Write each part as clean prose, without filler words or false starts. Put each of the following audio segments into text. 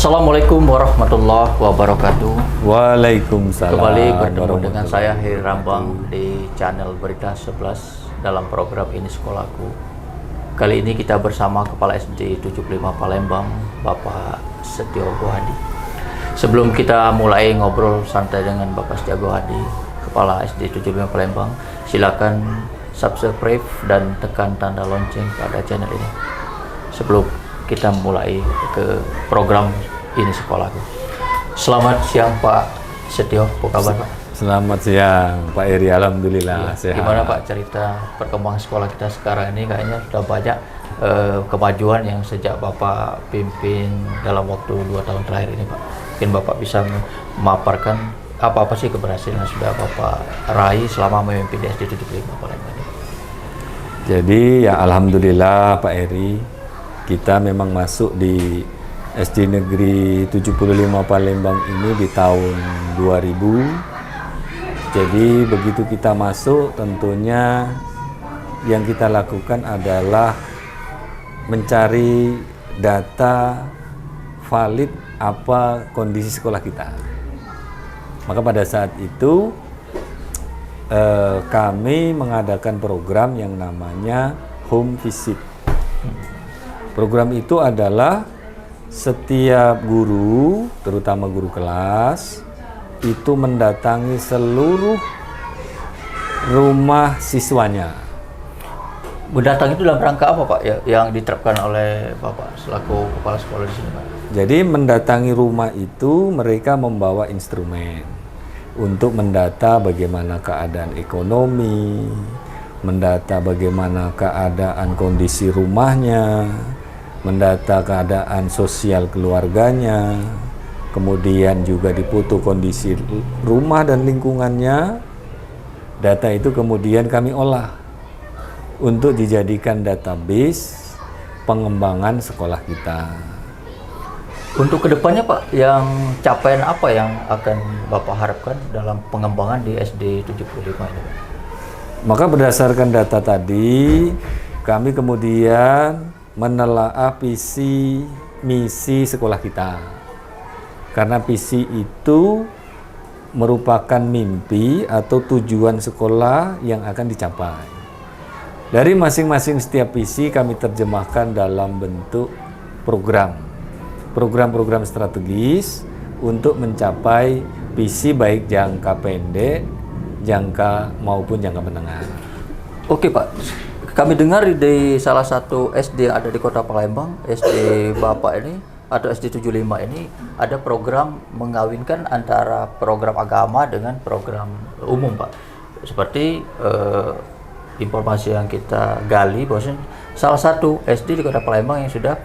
Assalamualaikum warahmatullahi wabarakatuh. Waalaikumsalam. Kembali bertemu dengan saya Heri Rambang di channel Berita 11 dalam program Ini Sekolahku. Kali ini kita bersama Kepala SD 75 Palembang, Bapak Setio Gohadi. Sebelum kita mulai ngobrol santai dengan Bapak Setio Gohadi, Kepala SD 75 Palembang, silakan subscribe dan tekan tanda lonceng pada channel ini sebelum kita mulai ke program Ini Sekolahku. Selamat siang Pak Setio, apa kabar Pak? Selamat siang Pak Eri, alhamdulillah sehat. Gimana Pak cerita perkembangan sekolah kita sekarang ini? Kayaknya sudah banyak kemajuan yang sejak Bapak pimpin dalam waktu 2 tahun terakhir ini Pak. Mungkin Bapak bisa memaparkan apa sih keberhasilan yang sudah Bapak raih selama memimpin di SD 75 Palembang ini? Jadi ya alhamdulillah Pak Eri, kita memang masuk di SD Negeri 75 Palembang ini di tahun 2000. Jadi begitu kita masuk, tentunya yang kita lakukan adalah mencari data valid apa kondisi sekolah kita. Maka pada saat itu kami mengadakan program yang namanya home visit. Program itu adalah setiap guru, terutama guru kelas, itu mendatangi seluruh rumah siswanya. Mendatangi itu dalam rangka apa Pak yang diterapkan oleh Bapak selaku kepala sekolah di sini Pak? Jadi mendatangi rumah itu mereka membawa instrumen untuk mendata bagaimana keadaan ekonomi, mendata bagaimana keadaan kondisi rumahnya, mendata keadaan sosial keluarganya, kemudian juga dipoto kondisi rumah dan lingkungannya. Data itu kemudian kami olah untuk dijadikan database pengembangan sekolah kita. Untuk kedepannya Pak, yang capaian apa yang akan Bapak harapkan dalam pengembangan di SD 75 ini Pak? Maka berdasarkan data tadi, kami kemudian menelaah visi misi sekolah kita. Karena visi itu merupakan mimpi atau tujuan sekolah yang akan dicapai. Dari masing-masing setiap visi kami terjemahkan dalam bentuk program-program strategis untuk mencapai visi baik jangka pendek, jangka maupun jangka menengah. Oke Pak, kami dengar di salah satu SD yang ada di Kota Palembang, SD Bapak ini atau SD 75 ini ada program mengawinkan antara program agama dengan program umum Pak. Seperti informasi yang kita gali bahwasanya salah satu SD di Kota Palembang yang sudah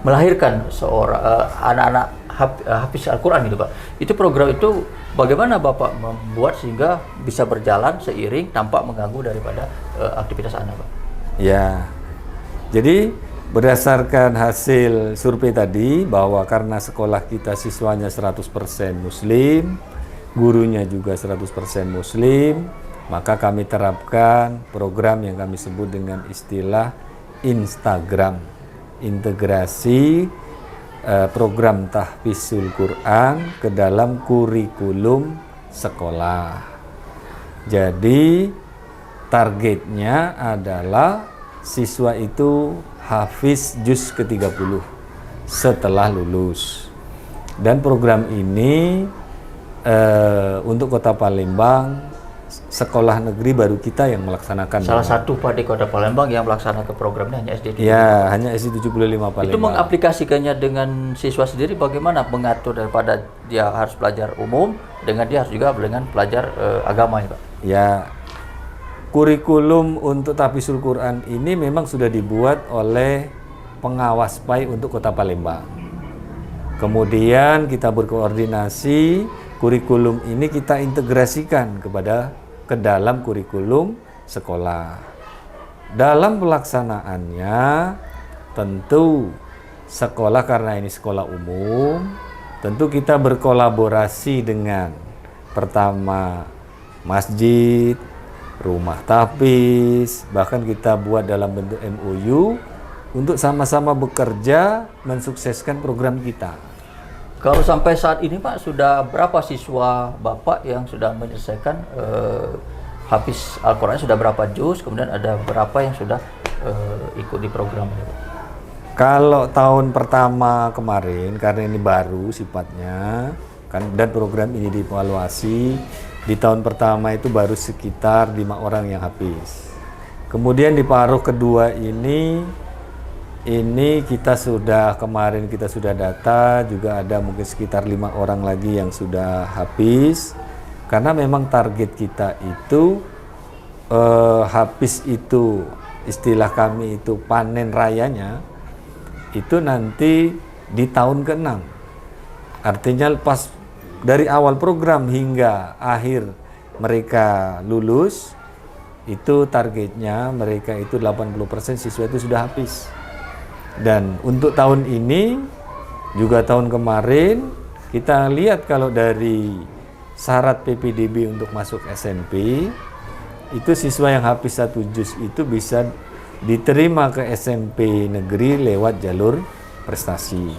melahirkan seorang anak-anak hafiz Al-Quran gitu Pak. Itu program itu bagaimana Bapak membuat sehingga bisa berjalan seiring tanpa mengganggu daripada aktivitas anak Pak? Ya, jadi berdasarkan hasil survei tadi bahwa karena sekolah kita siswanya 100% muslim, gurunya juga 100% muslim, maka kami terapkan program yang kami sebut dengan istilah Instagram, integrasi program tahfizul Quran ke dalam kurikulum sekolah. Jadi targetnya adalah siswa itu hafiz juz ke-30 setelah lulus. Dan program ini untuk Kota Palembang, sekolah negeri baru kita yang melaksanakan. Salah satu Pak di Kota Palembang yang melaksanakan program ini hanya SD 75. Ya, hanya SD 75 Palembang. Itu mengaplikasikannya dengan siswa sendiri bagaimana mengatur daripada dia harus belajar umum dengan dia harus juga dengan belajar agama ya Pak? Ya, kurikulum untuk tahfizul Quran ini memang sudah dibuat oleh pengawas PAI untuk Kota Palembang. Kemudian kita berkoordinasi, kurikulum ini kita integrasikan ke dalam kurikulum sekolah. Dalam pelaksanaannya tentu sekolah, karena ini sekolah umum, tentu kita berkolaborasi dengan pertama masjid, rumah tahfiz, bahkan kita buat dalam bentuk MOU untuk sama-sama bekerja mensukseskan program kita. Kalau sampai saat ini Pak, sudah berapa siswa Bapak yang sudah menyelesaikan habis Al-Quran, sudah berapa juz, kemudian ada berapa yang sudah ikut di program ini Pak? Kalau tahun pertama kemarin, karena ini baru sifatnya, kan, dan program ini dievaluasi, di tahun pertama itu baru sekitar 5 orang yang habis. Kemudian di paruh kedua ini kita sudah, kemarin kita sudah data, juga ada mungkin sekitar 5 orang lagi yang sudah habis. Karena memang target kita itu habis itu, istilah kami itu panen rayanya, itu nanti di tahun ke-6. Artinya pas dari awal program hingga akhir mereka lulus, itu targetnya mereka itu 80% siswa itu sudah habis. Dan untuk tahun ini, juga tahun kemarin, kita lihat kalau dari syarat PPDB untuk masuk SMP, itu siswa yang habis 1 juz itu bisa diterima ke SMP negeri lewat jalur prestasi.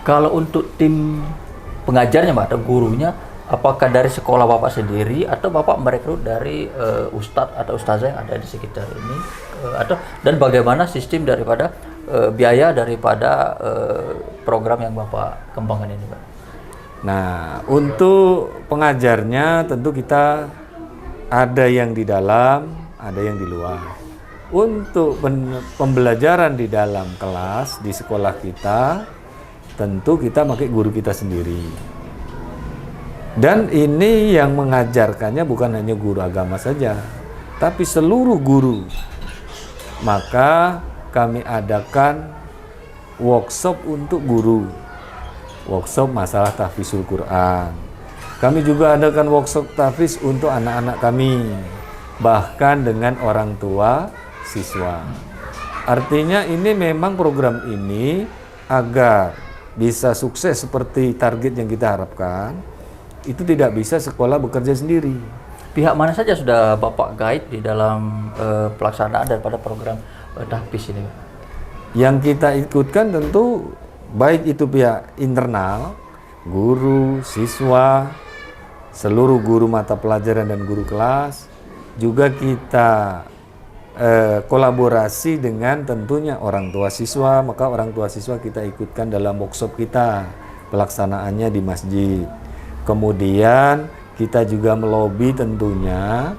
Kalau untuk tim pengajarnya Pak, atau gurunya, apakah dari sekolah Bapak sendiri atau Bapak merekrut dari ustadz atau ustazah yang ada di sekitar ini, atau dan bagaimana sistem daripada biaya daripada program yang Bapak kembangkan ini Pak? Nah, untuk pengajarnya tentu kita ada yang di dalam, ada yang di luar. Untuk pembelajaran di dalam kelas di sekolah kita, tentu kita pakai guru kita sendiri. Dan ini yang mengajarkannya bukan hanya guru agama saja, tapi seluruh guru. Maka kami adakan workshop untuk guru, workshop masalah tahfizul Quran. Kami juga adakan workshop tahfiz untuk anak-anak kami, bahkan dengan orang tua siswa. Artinya ini memang program ini agar bisa sukses seperti target yang kita harapkan, itu tidak bisa sekolah bekerja sendiri. Pihak mana saja sudah Bapak guide di dalam pelaksanaan daripada program tahfiz ini Pak? Yang kita ikutkan tentu baik itu pihak internal, guru, siswa, seluruh guru mata pelajaran dan guru kelas. Juga kita kolaborasi dengan tentunya orang tua siswa, maka orang tua siswa kita ikutkan dalam workshop kita, pelaksanaannya di masjid. Kemudian kita juga melobi tentunya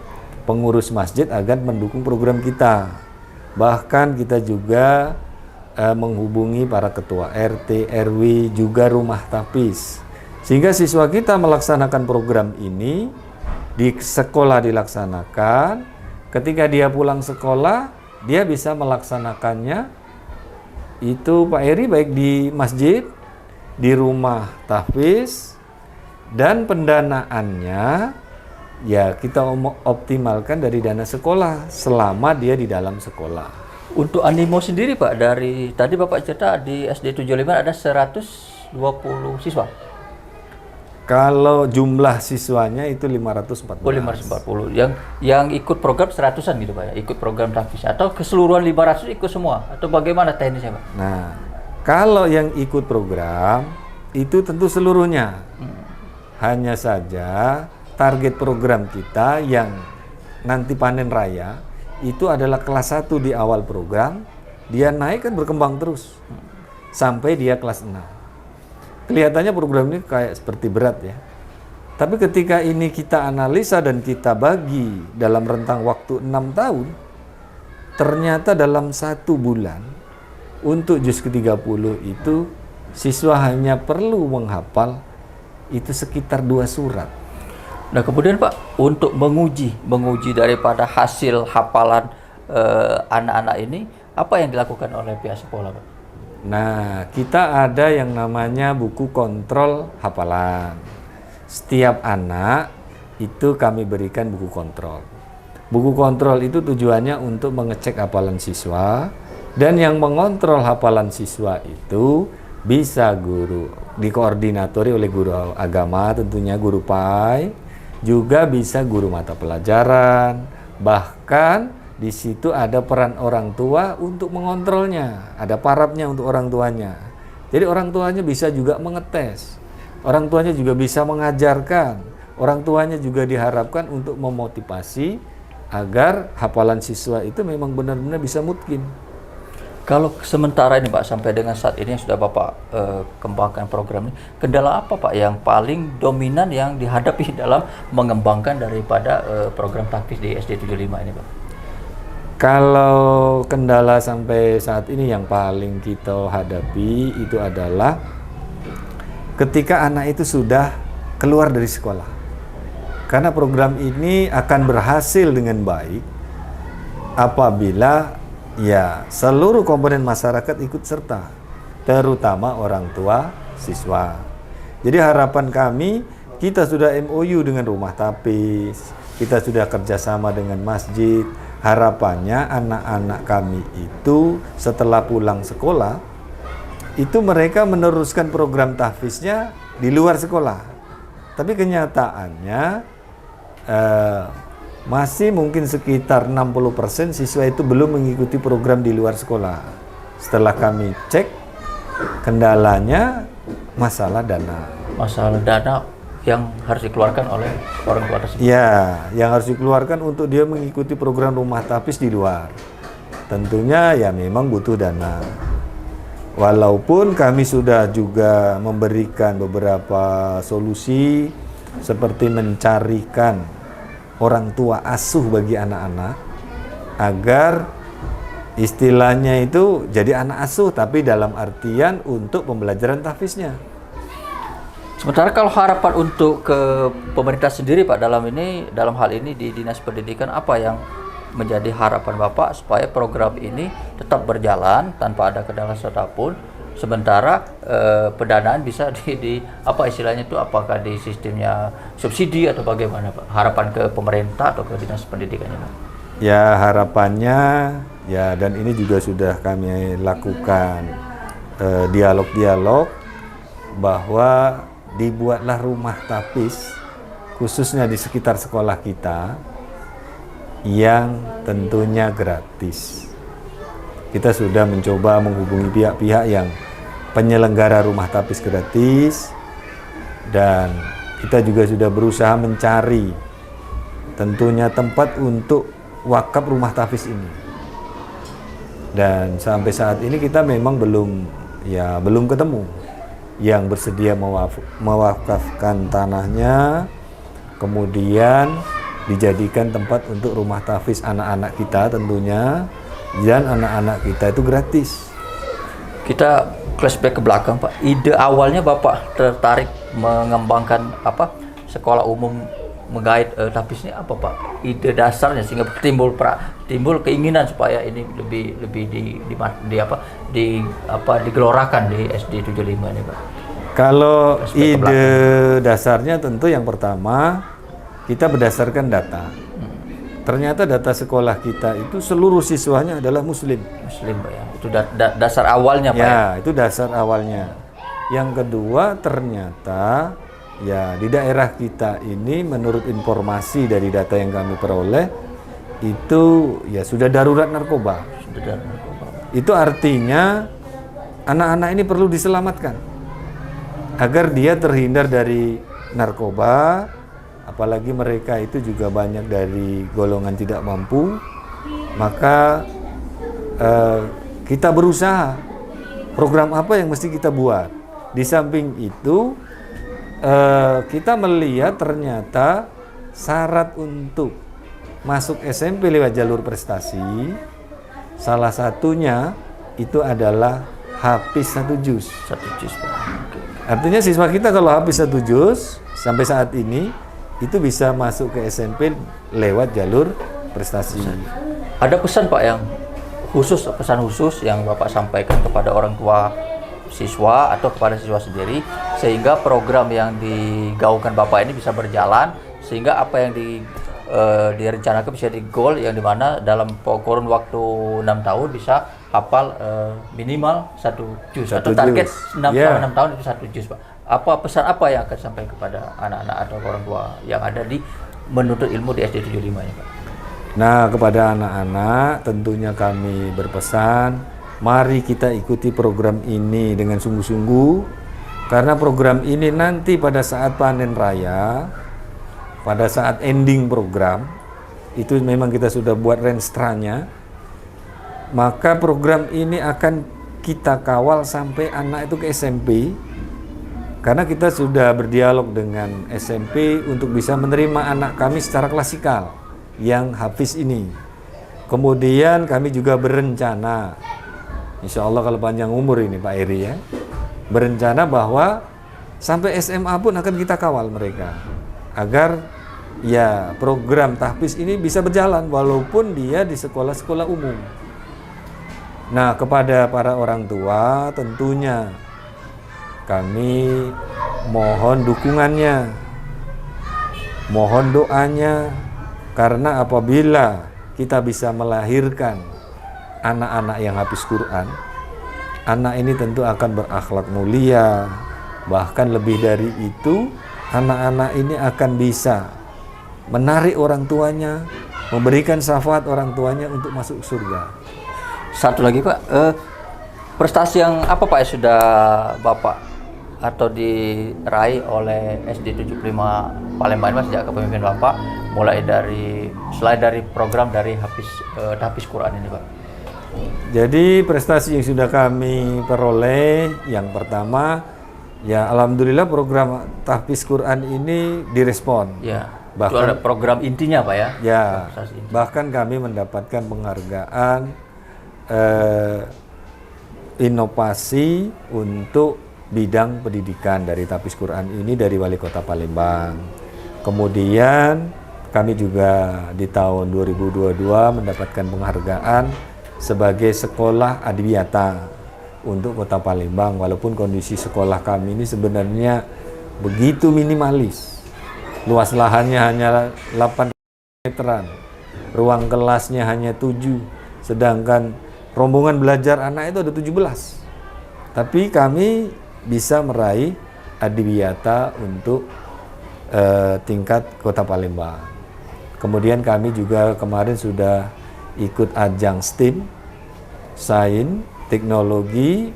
pengurus masjid agar mendukung program kita. Bahkan kita juga menghubungi para ketua RT, RW, juga rumah tahfiz. Sehingga siswa kita melaksanakan program ini di sekolah dilaksanakan, ketika dia pulang sekolah, dia bisa melaksanakannya itu Pak Eri baik di masjid, di rumah tahfiz, dan pendanaannya ya kita optimalkan dari dana sekolah selama dia di dalam sekolah. Untuk animo sendiri Pak, dari tadi Bapak cerita di SD 75 ada 120 siswa. Kalau jumlah siswanya itu 540. Oh, 540. Yang ikut program 100-an gitu Pak ya, ikut program tahfiz, atau keseluruhan 500 ikut semua, atau bagaimana teknisnya Pak? Nah, kalau yang ikut program itu tentu seluruhnya. Hanya saja target program kita yang nanti panen raya itu adalah kelas 1 di awal program, dia naik kan berkembang terus sampai dia kelas 6. Kelihatannya program ini kayak seperti berat ya. Tapi ketika ini kita analisa dan kita bagi dalam rentang waktu 6 tahun, ternyata dalam 1 bulan untuk juz ke-30 itu siswa hanya perlu menghafal itu sekitar 2 surat. Nah kemudian Pak, untuk menguji daripada hasil hafalan anak-anak ini, apa yang dilakukan oleh pihak sekolah Pak? Nah, kita ada yang namanya buku kontrol hafalan. Setiap anak itu kami berikan buku kontrol. Buku kontrol itu tujuannya untuk mengecek hafalan siswa, dan yang mengontrol hafalan siswa itu bisa guru, dikoordinatori oleh guru agama, tentunya guru PAI, juga bisa guru mata pelajaran, bahkan di situ ada peran orang tua untuk mengontrolnya, ada parabnya untuk orang tuanya. Jadi orang tuanya bisa juga mengetes orang tuanya juga bisa mengajarkan, orang tuanya juga diharapkan untuk memotivasi agar hafalan siswa itu memang benar-benar bisa mungkin. Kalau sementara ini Pak, sampai dengan saat ini yang sudah Bapak kembangkan program ini, kendala apa Pak yang paling dominan yang dihadapi dalam mengembangkan daripada program tahfiz di SD 75 ini Pak? Kalau kendala sampai saat ini yang paling kita hadapi itu adalah ketika anak itu sudah keluar dari sekolah. Karena program ini akan berhasil dengan baik apabila ya seluruh komponen masyarakat ikut serta, terutama orang tua siswa. Jadi harapan kami, kita sudah MOU dengan rumah tapis, kita sudah kerjasama dengan masjid. Harapannya anak-anak kami itu setelah pulang sekolah, itu mereka meneruskan program tahfiznya di luar sekolah. Tapi kenyataannya masih mungkin sekitar 60% siswa itu belum mengikuti program di luar sekolah. Setelah kami cek, kendalanya masalah dana. Masalah dana yang harus dikeluarkan oleh orang tua tersebut. Ya, yang harus dikeluarkan untuk dia mengikuti program rumah tapis di luar. Tentunya ya memang butuh dana. Walaupun kami sudah juga memberikan beberapa solusi seperti mencarikan orang tua asuh bagi anak-anak agar istilahnya itu jadi anak asuh, tapi dalam artian untuk pembelajaran tahfiznya. Sementara kalau harapan untuk ke pemerintah sendiri Pak dalam hal ini di Dinas Pendidikan, apa yang menjadi harapan Bapak supaya program ini tetap berjalan tanpa ada kendala satupun, sementara pendanaan bisa apa istilahnya itu, apakah di sistemnya subsidi atau bagaimana Pak? Harapan ke pemerintah atau ke Dinas Pendidikannya Pak? Ya harapannya ya, dan ini juga sudah kami lakukan dialog-dialog bahwa dibuatlah rumah tapis khususnya di sekitar sekolah kita yang tentunya gratis. Kita sudah mencoba menghubungi pihak-pihak yang penyelenggara rumah tapis gratis, dan kita juga sudah berusaha mencari tentunya tempat untuk wakaf rumah tapis ini. Dan sampai saat ini kita memang belum ketemu yang bersedia mewakafkan tanahnya, kemudian dijadikan tempat untuk rumah tahfiz anak-anak kita tentunya, dan anak-anak kita itu gratis. Kita flashback ke belakang Pak, ide awalnya Bapak tertarik mengembangkan sekolah umum menggait tahfiz ini apa Pak? Ide dasarnya sehingga timbul keinginan supaya ini lebih digelorakan di SD 75 ini Pak. Kalau ide dasarnya tentu yang pertama kita berdasarkan data. Ternyata data sekolah kita itu seluruh siswanya adalah muslim. Muslim Pak ya. Itu dasar awalnya Pak. Ya, itu dasar awalnya. Yang kedua ternyata ya di daerah kita ini menurut informasi dari data yang kami peroleh itu ya sudah darurat narkoba. Itu artinya anak-anak ini perlu diselamatkan agar dia terhindar dari narkoba, apalagi mereka itu juga banyak dari golongan tidak mampu. Maka kita berusaha program apa yang mesti kita buat. Di samping itu kita melihat ternyata syarat untuk masuk SMP lewat jalur prestasi salah satunya itu adalah hafiz 1 juz. 1 juz Pak. Artinya siswa kita kalau hafiz 1 juz sampai saat ini itu bisa masuk ke SMP lewat jalur prestasi. Ada pesan Pak yang pesan khusus yang Bapak sampaikan kepada orang tua siswa atau kepada siswa sendiri sehingga program yang digaungkan Bapak ini bisa berjalan, sehingga apa yang direncanakan bisa di-goal yang dimana dalam kurun waktu 6 tahun bisa hafal minimal 1 juz atau target 6 tahun itu 1 juz Pak. Pesan apa yang akan disampaikan kepada anak-anak atau orang tua yang ada di menuntut ilmu di SD 75 ini Pak? Nah, kepada anak-anak tentunya kami berpesan, mari kita ikuti program ini dengan sungguh-sungguh, Karena program ini nanti pada saat panen raya, pada saat ending program, itu memang kita sudah buat renstranya, maka program ini akan kita kawal sampai anak itu ke SMP, karena kita sudah berdialog dengan SMP untuk bisa menerima anak kami secara klasikal yang hafiz ini. Kemudian kami juga berencana, insya Allah kalau panjang umur ini Pak Eri ya, berencana bahwa sampai SMA pun akan kita kawal mereka agar ya program tahfiz ini bisa berjalan walaupun dia di sekolah-sekolah umum. Nah, kepada para orang tua tentunya kami mohon dukungannya, mohon doanya, karena apabila kita bisa melahirkan anak-anak yang habis Quran, anak ini tentu akan berakhlak mulia. Bahkan lebih dari itu, anak-anak ini akan bisa menarik orang tuanya, memberikan syafaat orang tuanya untuk masuk surga. Satu lagi Pak, prestasi yang apa Pak yang sudah Bapak atau diraih oleh SD 75 Palembang ini sejak kepemimpinan Bapak, mulai dari selain dari program dari Hafiz Quran ini Pak? Jadi prestasi yang sudah kami peroleh, yang pertama ya alhamdulillah program tahfiz Quran ini direspon. Ya. Bahkan Itu ada program intinya Pak ya? Ya, bahkan kami mendapatkan penghargaan inovasi untuk bidang pendidikan dari tahfiz Quran ini dari Wali Kota Palembang. Kemudian kami juga di tahun 2022 mendapatkan penghargaan sebagai sekolah adwiyata untuk Kota Palembang, walaupun kondisi sekolah kami ini sebenarnya begitu minimalis. Luas lahannya hanya 8 meteran, ruang kelasnya hanya 7, sedangkan rombongan belajar anak itu ada 17. Tapi kami bisa meraih adwiyata untuk tingkat Kota Palembang. Kemudian kami juga kemarin sudah ikut ajang STEAM, Sains, Teknologi,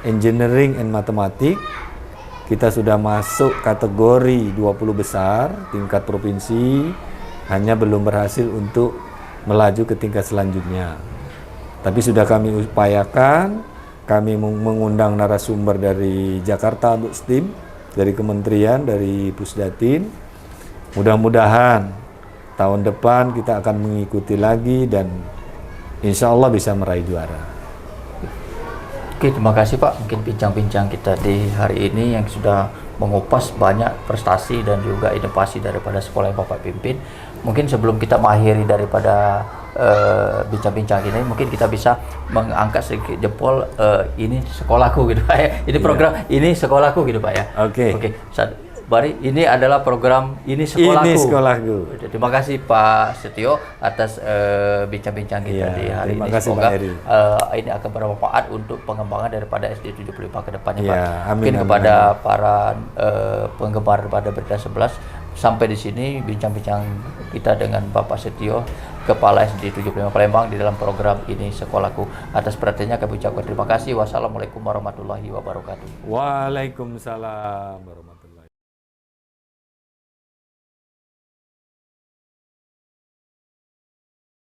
Engineering, and Matematik. Kita sudah masuk kategori 20 besar tingkat provinsi, hanya belum berhasil untuk melaju ke tingkat selanjutnya. Tapi sudah kami upayakan, kami mengundang narasumber dari Jakarta untuk STEAM, dari kementerian, dari Pusdatin. Mudah-mudahan tahun depan kita akan mengikuti lagi dan insya Allah bisa meraih juara. Oke, terima kasih Pak. Mungkin bincang-bincang kita di hari ini yang sudah mengupas banyak prestasi dan juga inovasi daripada sekolah yang Bapak pimpin. Mungkin sebelum kita mengakhiri daripada bincang-bincang ini, mungkin kita bisa mengangkat sedikit jempol, ini sekolahku gitu Pak ya. Ini program ini sekolahku gitu Pak ya. Oke. Bari, ini adalah program ini sekolahku. Ini sekolahku. Terima kasih Pak Setio atas bincang-bincang kita di hari terima ini. Kasih, Semoga Pak Eri. Ini akan bermanfaat untuk pengembangan daripada SD 75 ke depannya Pak. Amin, Mungkin amin, kepada amin. para penggemar pada Berita 11, sampai di sini bincang-bincang kita dengan Bapak Setio, Kepala SD 75 Palembang di dalam program ini sekolahku. Atas perhatiannya kami ucapkan terima kasih. Wassalamualaikum warahmatullahi wabarakatuh. Waalaikumsalam warahmatullahi wabarakatuh.